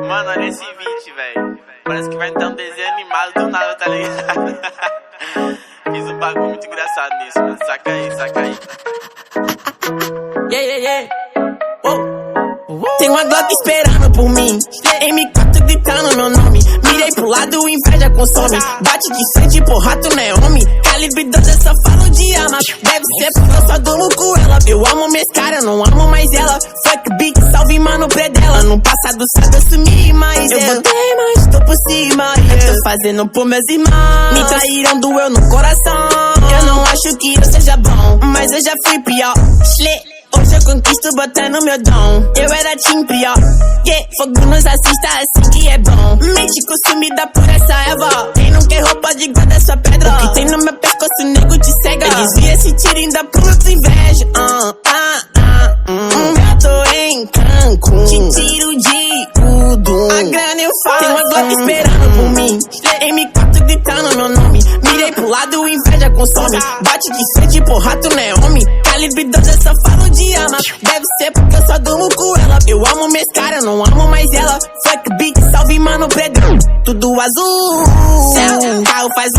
Mano, olha esse beat, velho. Parece que vai entrar um desenho animado do nada, tá ligado? Fiz um bagulho muito engraçado nisso, mano. Saca aí, saca aí. Yeah. Tem uma Glock esperando por mim, M4 gritando meu nome. Mirei pro lado, inveja consome. Bate de frente, porra, tu não é homem. Calibre 12, eu só falo de arma. Deve ser porque eu só durmo com ela. Eu amo minhas caras, não amo mais ela. Fuck beat, salve mano predela. No passado sabe eu sumi, mas eu botei, mas tô por cima. Eu tô fazendo por meus irmãos. Me traíram, doeu no coração. Eu não acho que eu seja bom, mas eu já fui pior. Hoje eu conquisto botando meu dom. Eu era team pior. Fogo nos assista assim que é bom. Mente consumida por essa erva. Quem não quer roupa de guarda sua pedra. O que tem no meu pescoço, nego te cega. Eu desvia esse tiro ainda por outra inveja. Eu tô em Cancún, te tiro de tudo. A grana eu faço. Tem uma Glock esperando por mim, M4 gritando meu nome. Mirei pro lado, inveja consome. Bate de frente, porra, tu não é homem. Calibre 12, eu só falo de arma. Deve ser porque eu só durmo com ela. Eu amo minhas caras, não amo mais ela. Fuck beat, salve mano predão. Tudo azul, carro faz